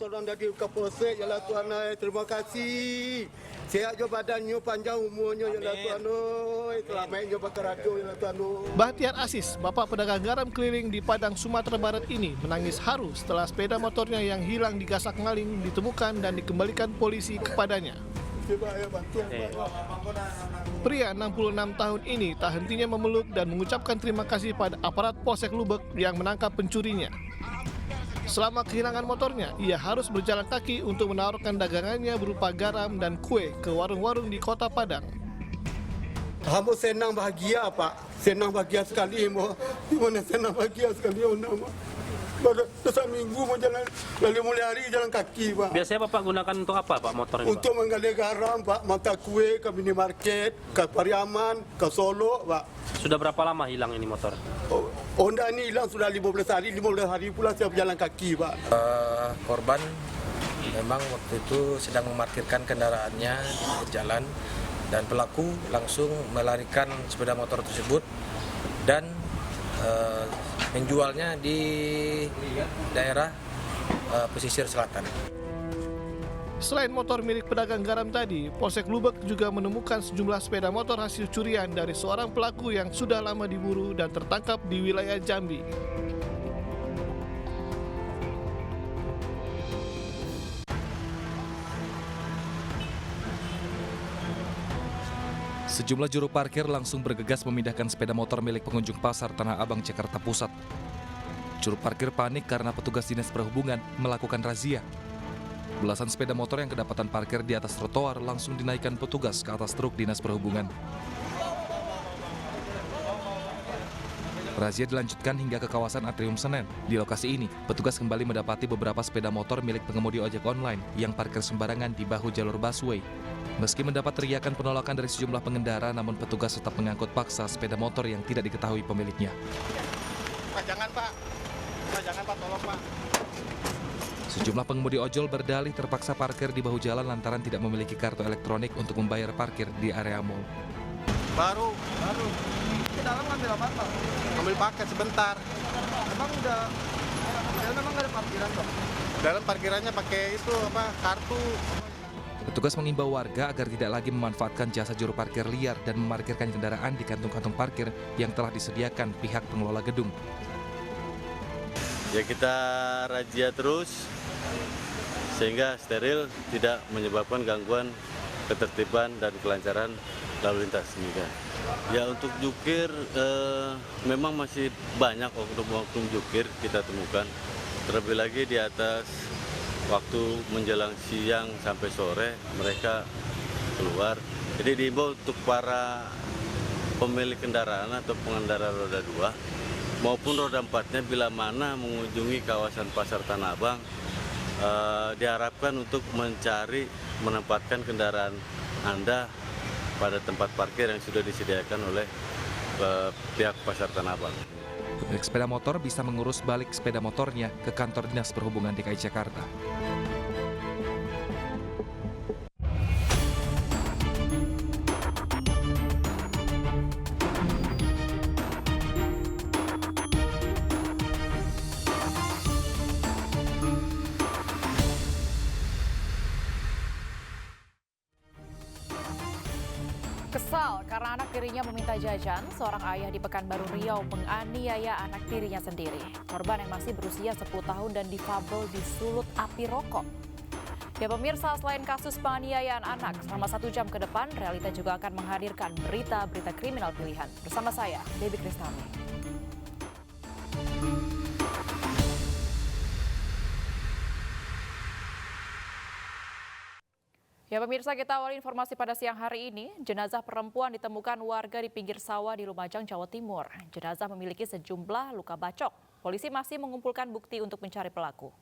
tolong dari Kapolsek ya lah Tuhan. Terima kasih. Sehat jo badannya, panjang umurnya ya lah Tuhan. Selamatnya bakar radio ya lah Tuhan. Bahtiar Asis, bapak pedagang garam keliling di Padang, Sumatera Barat ini menangis haru setelah sepeda motornya yang hilang digasak maling ditemukan dan dikembalikan polisi kepadanya. Pria 66 tahun ini tak hentinya memeluk dan mengucapkan terima kasih pada aparat Polsek Lubek yang menangkap pencurinya. Selama kehilangan motornya, ia harus berjalan kaki untuk menawarkan dagangannya berupa garam dan kue ke warung-warung di kota Padang. Hamba senang bahagia Pak, senang bahagia sekali mo. Gimana senang bahagia sekali nama. Baru seminggu mau jalan, lalu mulai hari jalan kaki Pak. Biasanya Bapak gunakan untuk apa Pak motor ini? Untuk menggali garam Pak, mata kue ke minimarket, ke Pariaman, ke Solo Pak. Sudah berapa lama hilang ini motor? Honda ini hilang sudah 15 hari pula saya berjalan kaki Pak. Korban memang waktu itu sedang memarkirkan kendaraannya di jalan dan pelaku langsung melarikan sepeda motor tersebut dan menjualnya di daerah pesisir selatan. Selain motor milik pedagang garam tadi, Polsek Lubek juga menemukan sejumlah sepeda motor hasil curian dari seorang pelaku yang sudah lama diburu dan tertangkap di wilayah Jambi. Sejumlah juru parkir langsung bergegas memindahkan sepeda motor milik pengunjung pasar Tanah Abang, Jakarta Pusat. Juru parkir panik karena petugas dinas perhubungan melakukan razia. Belasan sepeda motor yang kedapatan parkir di atas trotoar langsung dinaikkan petugas ke atas truk dinas perhubungan. Razia dilanjutkan hingga ke kawasan Atrium Senen. Di lokasi ini, petugas kembali mendapati beberapa sepeda motor milik pengemudi ojek online yang parkir sembarangan di bahu jalur busway. Meski mendapat teriakan penolakan dari sejumlah pengendara, namun petugas tetap mengangkut paksa sepeda motor yang tidak diketahui pemiliknya. Pak, jangan Pak. Pak, jangan Pak, tolong Pak. Sejumlah pengemudi ojol berdalih terpaksa parkir di bahu jalan lantaran tidak memiliki kartu elektronik untuk membayar parkir di area mal. Baru. Di dalam ngambil apa Pak? Ngambil paket sebentar. Emang nggak ada parkiran Pak? Dalam parkirannya pakai itu kartu. Petugas mengimbau warga agar tidak lagi memanfaatkan jasa juru parkir liar dan memarkirkan kendaraan di kantung-kantung parkir yang telah disediakan pihak pengelola gedung. Ya kita razia terus sehingga steril, tidak menyebabkan gangguan ketertiban dan kelancaran lalu lintas. Ya untuk jukir memang masih banyak oknum-oknum jukir kita temukan, terlebih lagi di atas waktu menjelang siang sampai sore mereka keluar. Jadi diimbau untuk para pemilik kendaraan atau pengendara roda 2 maupun roda 4-nya bila mana mengunjungi kawasan Pasar Tanah Abang, diharapkan untuk menempatkan kendaraan Anda pada tempat parkir yang sudah disediakan oleh pihak Pasar Tanah Abang. Pemilik sepeda motor bisa mengurus balik sepeda motornya ke kantor Dinas Perhubungan DKI Jakarta. Kesal karena anak tirinya meminta jajan, seorang ayah di Pekanbaru Riau menganiaya anak tirinya sendiri. Korban yang masih berusia 10 tahun dan difabel disulut api rokok. Ya pemirsa, selain kasus penganiayaan anak, selama 1 jam ke depan, Realita juga akan menghadirkan berita-berita kriminal pilihan. Bersama saya, Debbie Kristami. Ya pemirsa, kita awali informasi pada siang hari ini. Jenazah perempuan ditemukan warga di pinggir sawah di Lumajang, Jawa Timur. Jenazah memiliki sejumlah luka bacok. Polisi masih mengumpulkan bukti untuk mencari pelaku.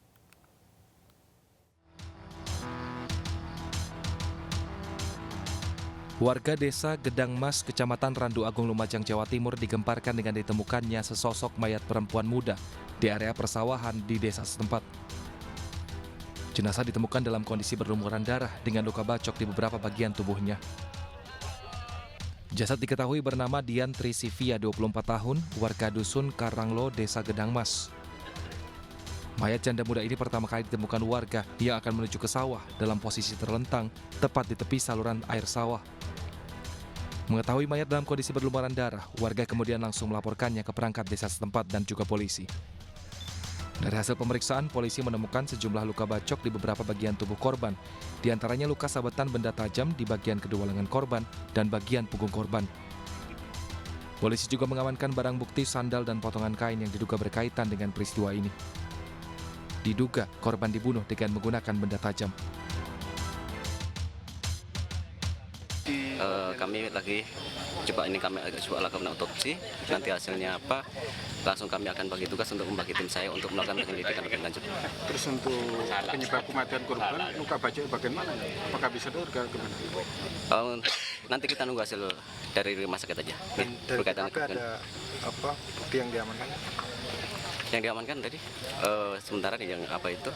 Warga desa Gedang Mas, Kecamatan Randu Agung, Lumajang, Jawa Timur digemparkan dengan ditemukannya sesosok mayat perempuan muda di area persawahan di desa setempat. Jenazah ditemukan dalam kondisi berlumuran darah dengan luka bacok di beberapa bagian tubuhnya. Jasad diketahui bernama Dian Trisivia, 24 tahun, warga dusun Karanglo, desa Gedang Mas. Mayat janda muda ini pertama kali ditemukan warga yang akan menuju ke sawah dalam posisi terlentang tepat di tepi saluran air sawah. Mengetahui mayat dalam kondisi berlumuran darah, warga kemudian langsung melaporkannya ke perangkat desa setempat dan juga polisi. Dari hasil pemeriksaan, polisi menemukan sejumlah luka bacok di beberapa bagian tubuh korban, di antaranya luka sabetan benda tajam di bagian kedua lengan korban dan bagian punggung korban. Polisi juga mengamankan barang bukti sandal dan potongan kain yang diduga berkaitan dengan peristiwa ini. Diduga korban dibunuh dengan menggunakan benda tajam. Kami lagi coba lakukan otopsi, nanti hasilnya apa langsung kami akan bagi tugas untuk membagi tim saya untuk melakukan penyelidikan lebih lanjut. Terus untuk penyebab kematian korban, luka bacok bagian mana? Apakah bisa ke mana? Nanti kita nunggu hasil dari rumah sakit aja. Dari Berkaitan ada apa bukti yang diamankan? Yang diamankan tadi sementara yang apa itu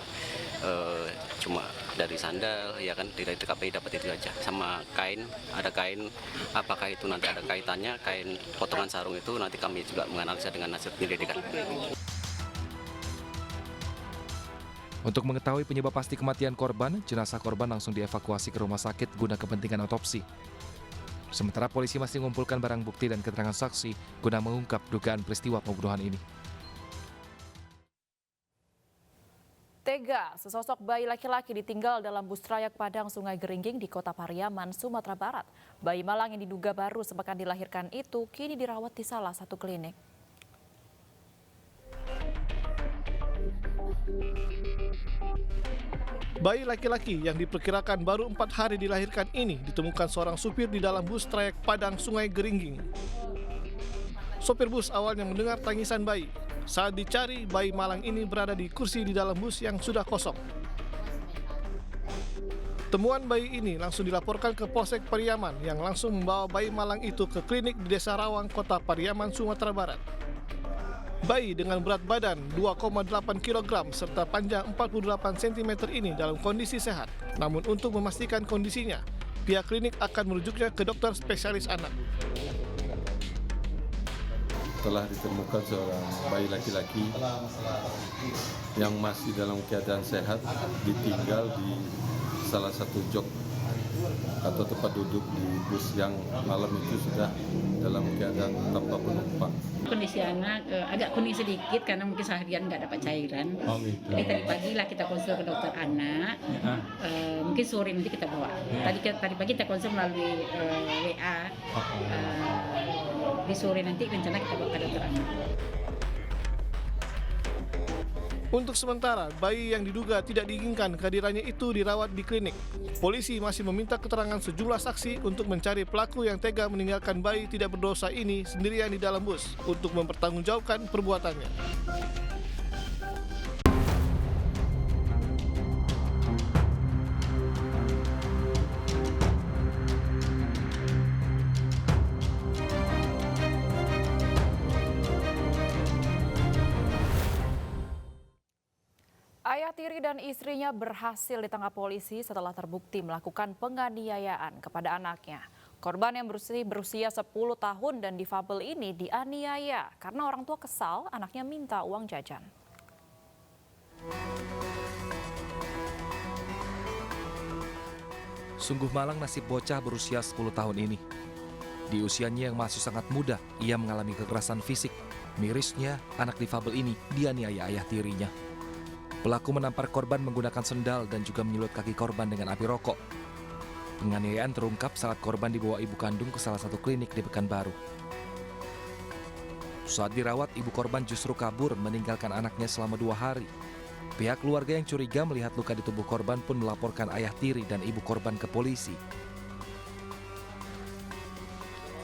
cuma dari sandal ya kan, dari TKP dapat itu aja, sama kain, ada kain, apakah itu nanti ada kaitannya kain potongan sarung itu nanti kami juga menganalisa dengan hasil penyelidikan. Untuk mengetahui penyebab pasti kematian korban, jenazah korban langsung dievakuasi ke rumah sakit guna kepentingan otopsi. Sementara polisi masih mengumpulkan barang bukti dan keterangan saksi guna mengungkap dugaan peristiwa pembunuhan ini. Tega, sesosok bayi laki-laki ditinggal dalam bus trayek Padang Sungai Geringging di Kota Pariaman, Sumatera Barat. Bayi malang yang diduga baru sepekan dilahirkan itu kini dirawat di salah satu klinik. Bayi laki-laki yang diperkirakan baru 4 hari dilahirkan ini ditemukan seorang supir di dalam bus trayek Padang Sungai Geringging. Sopir bus awalnya mendengar tangisan bayi. Saat dicari, bayi malang ini berada di kursi di dalam bus yang sudah kosong. Temuan bayi ini langsung dilaporkan ke Polsek Pariaman yang langsung membawa bayi malang itu ke klinik di Desa Rawang, Kota Pariaman, Sumatera Barat. Bayi dengan berat badan 2,8 kg serta panjang 48 cm ini dalam kondisi sehat. Namun untuk memastikan kondisinya, pihak klinik akan merujuknya ke dokter spesialis anak. Telah ditemukan seorang bayi laki-laki yang masih dalam keadaan sehat, ditinggal di salah satu jok atau tempat duduk di bus yang malam itu sudah dalam keadaan tanpa penumpang. Kondisi anak agak kuning sedikit karena mungkin seharian nggak dapat cairan. Jadi tadi pagi lah kita konsul ke dokter anak. Mungkin sore nanti kita bawa. Tadi pagi kita konsul melalui WA. Di sore nanti rencana kita bawa ke dokter anak. Untuk sementara, bayi yang diduga tidak diinginkan kehadirannya itu dirawat di klinik. Polisi masih meminta keterangan sejumlah saksi untuk mencari pelaku yang tega meninggalkan bayi tidak berdosa ini sendirian di dalam bus untuk mempertanggungjawabkan perbuatannya. Ayah tiri dan istrinya berhasil ditangkap polisi setelah terbukti melakukan penganiayaan kepada anaknya. Korban yang berusia 10 tahun dan difabel ini dianiaya karena orang tua kesal anaknya minta uang jajan. Sungguh malang nasib bocah berusia 10 tahun ini. Di usianya yang masih sangat muda, ia mengalami kekerasan fisik. Mirisnya, anak difabel ini dianiaya ayah tirinya. Pelaku menampar korban menggunakan sendal dan juga menyulut kaki korban dengan api rokok. Penganiayaan terungkap saat korban dibawa ibu kandung ke salah satu klinik di Pekanbaru. Saat dirawat, ibu korban justru kabur meninggalkan anaknya selama 2 hari. Pihak keluarga yang curiga melihat luka di tubuh korban pun melaporkan ayah tiri dan ibu korban ke polisi.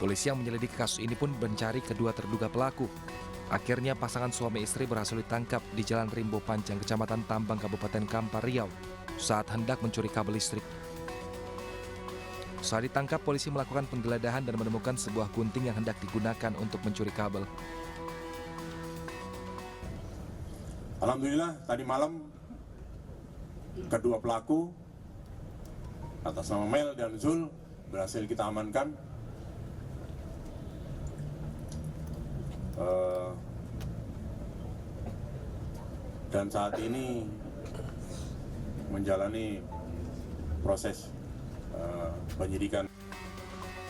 Polisi yang menyelidiki kasus ini pun mencari kedua terduga pelaku. Akhirnya pasangan suami istri berhasil ditangkap di Jalan Rimbo Panjang, Kecamatan Tambang, Kabupaten Kampar, Riau, saat hendak mencuri kabel listrik. Saat ditangkap, polisi melakukan penggeledahan dan menemukan sebuah gunting yang hendak digunakan untuk mencuri kabel. Alhamdulillah tadi malam kedua pelaku atas nama Mel dan Zul berhasil kita amankan. dan saat ini menjalani proses penyidikan.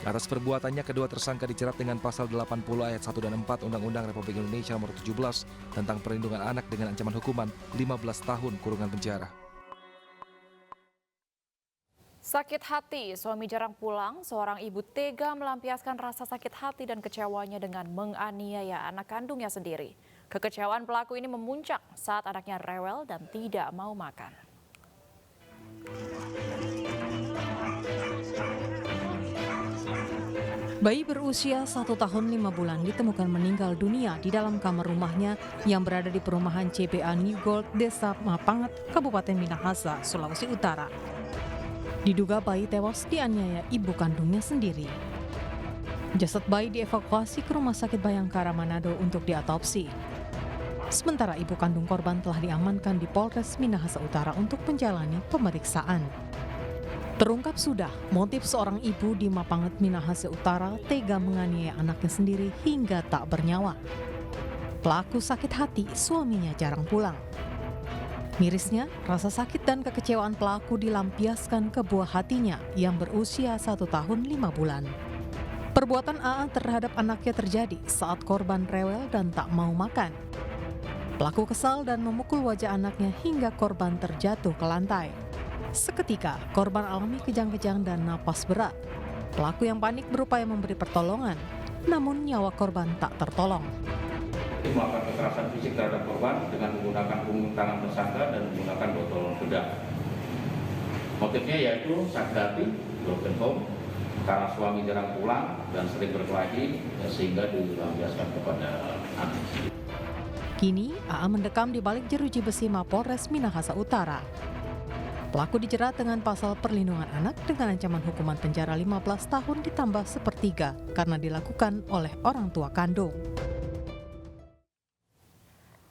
Atas perbuatannya, kedua tersangka dijerat dengan pasal 80 ayat 1 dan 4 Undang-Undang Republik Indonesia Nomor 17 tentang perlindungan anak dengan ancaman hukuman 15 tahun kurungan penjara. Sakit hati, suami jarang pulang, seorang ibu tega melampiaskan rasa sakit hati dan kecewanya dengan menganiaya anak kandungnya sendiri. Kekecewaan pelaku ini memuncak saat anaknya rewel dan tidak mau makan. Bayi berusia 1 tahun 5 bulan ditemukan meninggal dunia di dalam kamar rumahnya yang berada di perumahan CPA New Gold, Desa Mapanget, Kabupaten Minahasa, Sulawesi Utara. Diduga bayi tewas dianiaya ibu kandungnya sendiri. Jasad bayi dievakuasi ke Rumah Sakit Bayangkara Manado untuk diotopsi. Sementara ibu kandung korban telah diamankan di Polres Minahasa Utara untuk menjalani pemeriksaan. Terungkap sudah motif seorang ibu di Mapanget, Minahasa Utara tega menganiaya anaknya sendiri hingga tak bernyawa. Pelaku sakit hati suaminya jarang pulang. Mirisnya, rasa sakit dan kekecewaan pelaku dilampiaskan ke buah hatinya yang berusia 1 tahun 5 bulan. Perbuatan AA terhadap anaknya terjadi saat korban rewel dan tak mau makan. Pelaku kesal dan memukul wajah anaknya hingga korban terjatuh ke lantai. Seketika, korban alami kejang-kejang dan napas berat. Pelaku yang panik berupaya memberi pertolongan, namun nyawa korban tak tertolong. Melakukan kekerasan fisik terhadap korban dengan menggunakan punggung tangan tersangka dan menggunakan botol bedak. Motifnya yaitu sakit hati, broken home, karena suami jarang pulang dan sering berkelahi sehingga dilampiaskan kepada anak. Kini, AA mendekam di balik jeruji besi Mapolres Minahasa Utara. Pelaku dijerat dengan pasal perlindungan anak dengan ancaman hukuman penjara 15 tahun ditambah 1/3 karena dilakukan oleh orang tua kandung.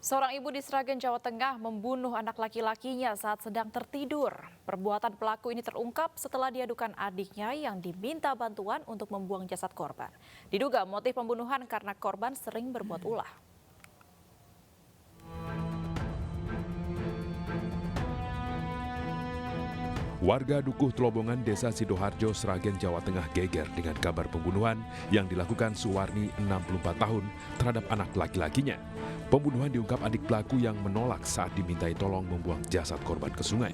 Seorang ibu di Sragen, Jawa Tengah membunuh anak laki-lakinya saat sedang tertidur. Perbuatan pelaku ini terungkap setelah diadukan adiknya yang diminta bantuan untuk membuang jasad korban. Diduga motif pembunuhan karena korban sering berbuat ulah. Warga Dukuh Tlobongan, Desa Sidoharjo, Sragen, Jawa Tengah geger dengan kabar pembunuhan yang dilakukan Suwarni 64 tahun terhadap anak laki-lakinya. Pembunuhan diungkap adik pelaku yang menolak saat dimintai tolong membuang jasad korban ke sungai.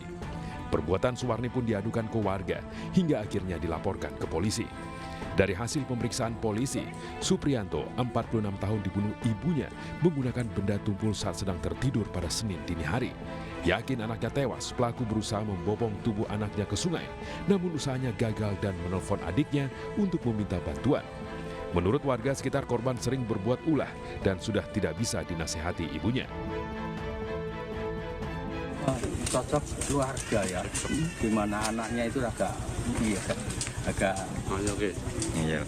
Perbuatan Suwarni pun diadukan ke warga hingga akhirnya dilaporkan ke polisi. Dari hasil pemeriksaan polisi, Supriyanto, 46 tahun, dibunuh ibunya menggunakan benda tumpul saat sedang tertidur pada Senin dini hari. Yakin anaknya tewas, pelaku berusaha membopong tubuh anaknya ke sungai. Namun usahanya gagal dan menelpon adiknya untuk meminta bantuan. Menurut warga sekitar, korban sering berbuat ulah dan sudah tidak bisa dinasehati ibunya. Cocok keluarga ya, gimana anaknya itu agak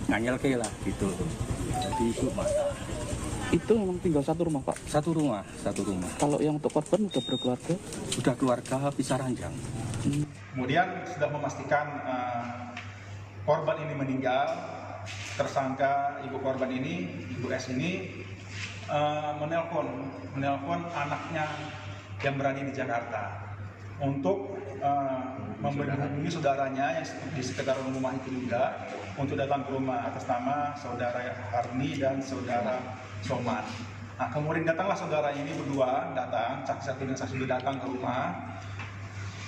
nganyelke lah gitu. Jadi ibu mata. Itu memang tinggal satu rumah, Pak? Satu rumah. Kalau yang untuk korban sudah berkeluarga? Sudah keluarga pisah ranjang. Kemudian sudah memastikan korban ini meninggal. Tersangka ibu korban ini, Ibu S ini menelpon anaknya yang berada di Jakarta untuk menghubungi saudaranya yang di sekitar rumah itu juga untuk datang ke rumah atas nama saudara Arni dan saudara Soman. Nah, kemudian datanglah saudara ini berdua datang, saksi satu dan saksi dua datang ke rumah,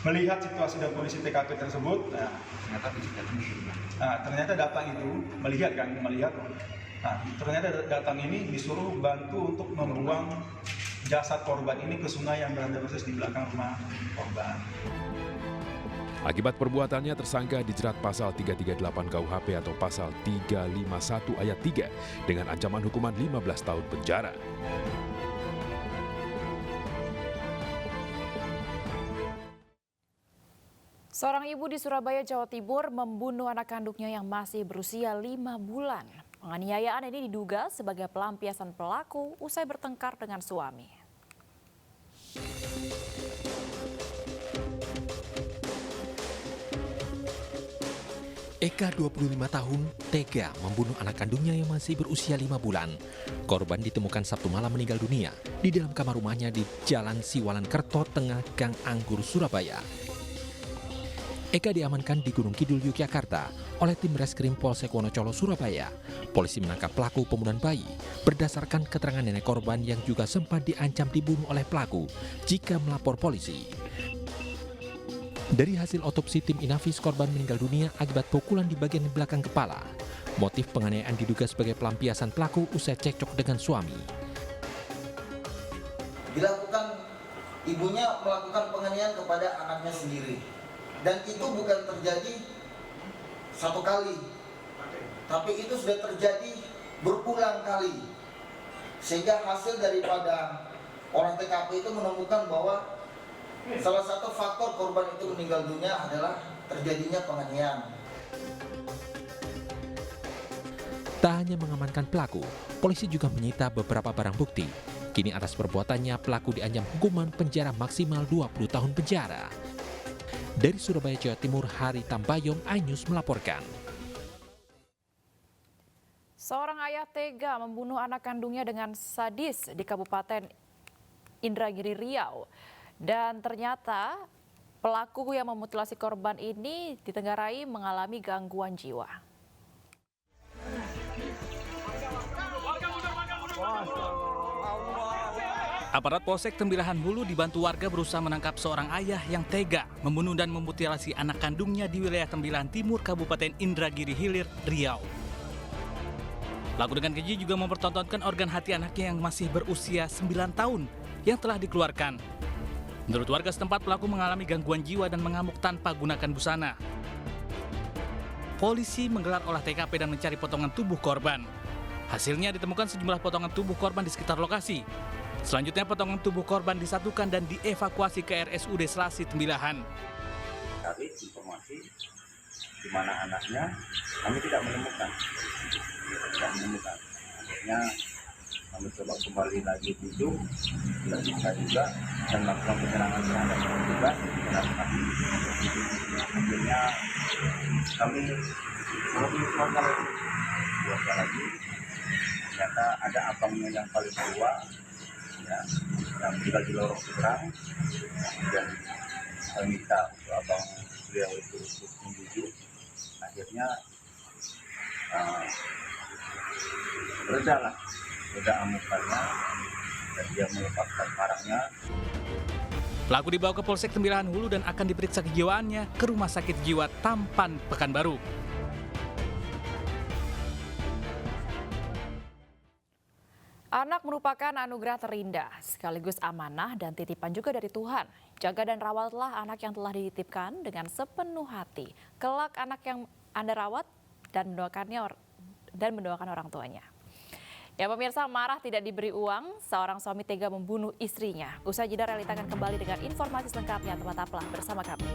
melihat situasi dan kondisi TKP tersebut. Ternyata datang itu melihat. Nah, ternyata datang ini disuruh bantu untuk membuang jasad korban ini ke sungai yang berada persis di belakang rumah korban. Akibat perbuatannya, tersangka dijerat pasal 338 KUHP atau pasal 351 ayat 3 dengan ancaman hukuman 15 tahun penjara. Seorang ibu di Surabaya, Jawa Timur membunuh anak kandungnya yang masih berusia 5 bulan. Penganiayaan ini diduga sebagai pelampiasan pelaku usai bertengkar dengan suami. Eka, 25 tahun, tega membunuh anak kandungnya yang masih berusia 5 bulan. Korban ditemukan Sabtu malam meninggal dunia di dalam kamar rumahnya di Jalan Siwalan Kerto, Tengah Gang Anggur, Surabaya. Eka diamankan di Gunung Kidul, Yogyakarta oleh tim Reskrim Polsek Wonocolo, Surabaya. Polisi menangkap pelaku pembunuhan bayi berdasarkan keterangan nenek korban yang juga sempat diancam dibunuh oleh pelaku jika melapor polisi. Dari hasil otopsi tim Inafis, korban meninggal dunia akibat pukulan di bagian belakang kepala. Motif penganiayaan diduga sebagai pelampiasan pelaku usai cekcok dengan suami. Ibunya melakukan penganiayaan kepada anaknya sendiri. Dan itu bukan terjadi satu kali, tapi itu sudah terjadi berulang kali. Sehingga hasil daripada orang TKP itu menemukan bahwa salah satu faktor korban itu meninggal dunia adalah terjadinya penganiayaan. Tak hanya mengamankan pelaku, polisi juga menyita beberapa barang bukti. Kini atas perbuatannya pelaku diancam hukuman penjara maksimal 20 tahun penjara. Dari Surabaya, Jawa Timur, Hari Tambayong, iNews melaporkan. Seorang ayah tega membunuh anak kandungnya dengan sadis di Kabupaten Indragiri, Riau. Dan ternyata pelaku yang memutilasi korban ini ditenggarai mengalami gangguan jiwa. Aparat Polsek Tembilahan Hulu dibantu warga berusaha menangkap seorang ayah yang tega membunuh dan memutilasi anak kandungnya di wilayah Tembilahan Timur, Kabupaten Indragiri Hilir, Riau. Pelaku dengan keji juga mempertontonkan organ hati anaknya yang masih berusia 9 tahun yang telah dikeluarkan. Menurut warga setempat, pelaku mengalami gangguan jiwa dan mengamuk tanpa gunakan busana. Polisi menggelar olah TKP dan mencari potongan tubuh korban. Hasilnya ditemukan sejumlah potongan tubuh korban di sekitar lokasi. Selanjutnya potongan tubuh korban disatukan dan dievakuasi ke RSUD Selasi Tembilahan. Cari informasi di mana anaknya, kami tidak menemukan. Akhirnya kami coba kembali lagi hidup, tidak bisa juga, dan melakukan penyerangan terhadap petugas. Akhirnya kami menginformasikan lagi, ternyata ada abangnya yang paling tua, yang tinggal di lorong seberang, dan kami minta untuk abang beliau itu untuk membujuk. Akhirnya reda amukannya dan dia melepaskan parangnya. Pelaku dibawa ke Polsek Tembilahan Hulu dan akan diperiksa kejiwaannya ke Rumah Sakit Jiwa Tampan, Pekanbaru. Anak merupakan anugerah terindah, sekaligus amanah dan titipan juga dari Tuhan. Jaga dan rawatlah anak yang telah dititipkan dengan sepenuh hati. Kelak anak yang Anda rawat dan mendoakan orang tuanya. Ya pemirsa, marah tidak diberi uang, seorang suami tega membunuh istrinya. Usai jeda, Realita akan kembali dengan informasi selengkapnya. Tetaplah bersama kami.